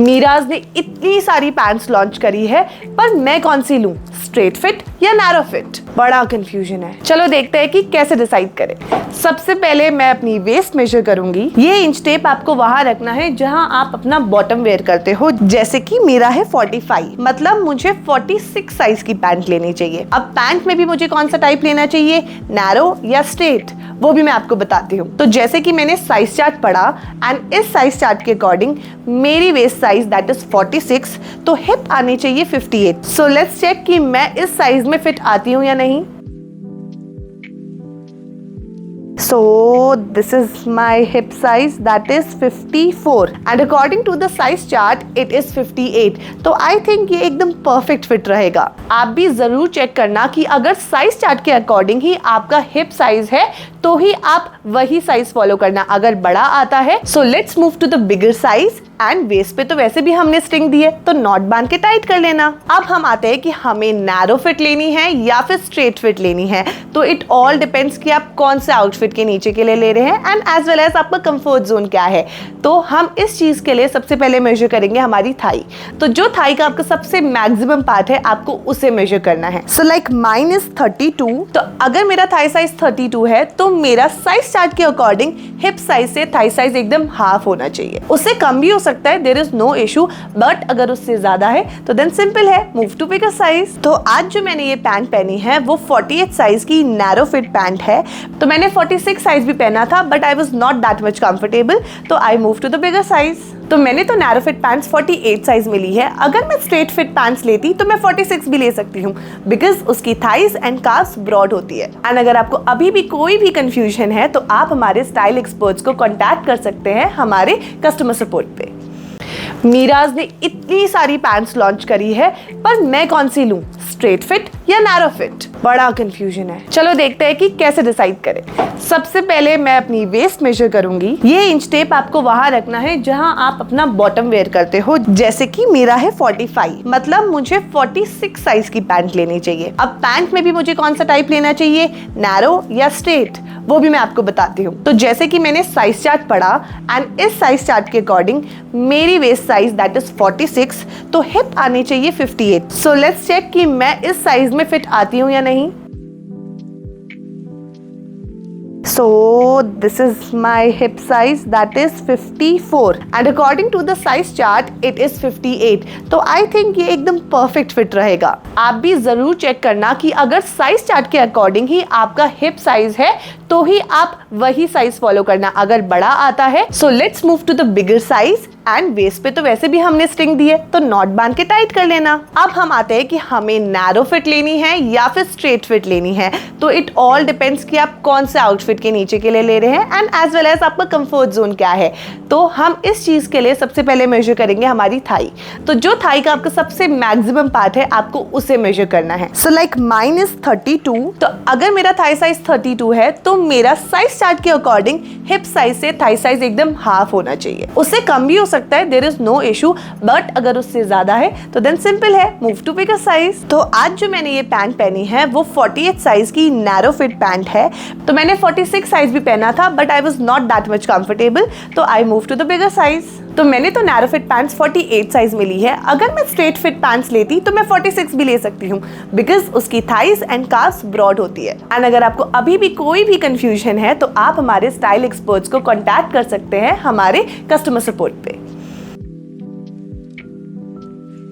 मीराज ने इतनी सारी पैंट्स लॉन्च करी है, पर मैं कौन सी लूं, स्ट्रेट फिट या नैरो फिट? बड़ा कंफ्यूजन है। चलो देखते हैं कि कैसे डिसाइड करें। सबसे पहले मैं अपनी वेस्ट मेजर करूंगी। ये इंच टेप आपको वहां रखना है जहां आप अपना बॉटम वेयर करते हो। जैसे कि मेरा है 45, मतलब मुझे 46 साइज की पैंट लेनी चाहिए। अब पैंट में भी मुझे कौन सा टाइप लेना चाहिए, नैरो या स्ट्रेट, वो भी मैं आपको बताती हूँ। तो जैसे कि मैंने साइज चार्ट पढ़ा एंड इस साइज चार्ट के अकॉर्डिंग मेरी वेस्ट साइज दैट इज 46, तो हिप आनी चाहिए 58। सो लेट्स चेक कि मैं इस साइज में फिट आती हूँ या नहीं। So this is my hip size that is 54 and according to the size chart it is 58। तो I think ये एकदम परफेक्ट फिट रहेगा। आप भी जरूर चेक करना कि अगर साइज चार्ट के अकॉर्डिंग ही आपका हिप साइज है तो ही आप वही साइज फॉलो करना। अगर बड़ा आता है so let's move to the bigger size and waist पे तो वैसे भी हमने स्ट्रिंग दी है तो नॉट बांध के टाइट कर लेना। अब हम आते हैं कि हमें नैरो फिट लेनी है या फिर स्ट्रेट फिट लेनी है। तो इट ऑल डिपेंड्स कि आप कौन से आउटफिट के नीचे के लिए ले रहे हैं एंड एज वेल एज आपका कंफर्ट जोन क्या है। तो हम इस चीज के लिए सबसे पहले मेजर करेंगे हमारी थाई। तो जो थाई का आपका सबसे मैक्सिमम पार्ट है आपको उसे मेजर करना है। So like mine is 32। तो अगर मेरा थाई साइज 32 है तो मेरा साइज चार्ट के अकॉर्डिंग हिप साइज से थाई साइज एकदम हाफ होना चाहिए। उससे कम भी हो सकता है, there is no issue, but अगर उससे ज्यादा है तो देन सिंपल है, मूव टू बिगर साइज। तो आज जो मैंने ये पैंट पहनी है वो 48 साइज की नैरो फिट पैंट है। तो मैंने 46 साइज भी पहना था but I was not that much comfortable, तो I move to the bigger size. तो मैंने तो नैरो फिट पैंट्स 48 साइज मिली है। अगर मैं स्ट्रेट फिट पैंट्स लेती तो मैं 46 भी ले सकती हूँ बिकॉज उसकी थाइज एंड काफ्स ब्रॉड होती है। एंड अगर आपको अभी भी कोई भी कंफ्यूजन है तो आप हमारे स्टाइल एक्सपर्ट्स को कॉन्टैक्ट कर सकते हैं हमारे कस्टमर सपोर्ट पे। मीराज ने इतनी सारी पैंट्स लॉन्च करी है, पर मैं कौन सी लूं, स्ट्रेट फिट या नैरो फिट? बड़ा कंफ्यूजन है। चलो देखते हैं कि कैसे डिसाइड करें। सबसे पहले मैं अपनी वेस्ट मेजर करूंगी। ये इंच टेप आपको वहां रखना है जहां आप अपना बॉटम वेयर करते हो। जैसे कि मेरा है 45, मतलब मुझे 46 साइज की पैंट लेनी चाहिए। अब पैंट में भी मुझे कौन सा टाइप लेना चाहिए, नैरो या स्ट्रेट, वो भी मैं आपको बताती हूँ। तो जैसे कि मैंने साइज चार्ट पढ़ा एंड इस साइज चार्ट के अकॉर्डिंग मेरी वेस्ट साइज दैट इज 46, तो हिप आनी चाहिए 58। सो लेट्स चेक कि मैं इस साइज में फिट आती हूँ या नहीं। So this is my hip size that is 54 and according to the size chart it is 58। तो I think ये एकदम परफेक्ट फिट रहेगा। आप भी जरूर चेक करना कि अगर साइज चार्ट के अकॉर्डिंग ही आपका हिप साइज है तो ही आप वही साइज फॉलो करना। अगर बड़ा आता है so let's move to the bigger size and waist पे तो वैसे भी हमने स्ट्रिंग दी है तो नॉट बांध के टाइट कर लेना। अब हम आते हैं कि हमें नैरो फिट लेनी है या फिर स्ट्रेट फिट लेनी है। तो इट ऑल डिपेंड्स कि आप कौन से आउटफिट के नीचे के लिए ले रहे हैं एंड एज वेल एज आपका कंफर्ट जोन क्या है। तो हम इस चीज के लिए सबसे पहले मेजर करेंगे हमारी थाई। तो जो थाई का आपका सबसे मैक्सिमम पार्ट है आपको उसे मेजर करना है। So like mine is 32। तो अगर मेरा थाई साइज 32 है तो मेरा साइज चार्ट के अकॉर्डिंग हिप साइज से थाई साइज एकदम हाफ होना चाहिए। उससे कम भी हो सकता है, there is no issue, but अगर उससे ज्यादा है तो देन सिंपल है, मूव टू बिगर साइज। तो आज जो मैंने ये पैंट पहनी है वो 48 साइज की नैरो फिट पैंट है। तो मैंने 46 साइज भी पहना था but I was not that much comfortable, तो I move to the bigger size. तो मैंने तो नैरो फिट पैंट्स 48 साइज मिली है। अगर मैं स्ट्रेट फिट पैंट्स लेती तो मैं 46 भी ले सकती हूँ बिकॉज उसकी थाइज एंड काफ्स ब्रॉड होती है। एंड अगर आपको अभी भी कोई भी कंफ्यूजन है तो आप हमारे स्टाइल एक्सपर्ट्स को कॉन्टैक्ट कर सकते हैं हमारे कस्टमर सपोर्ट पे।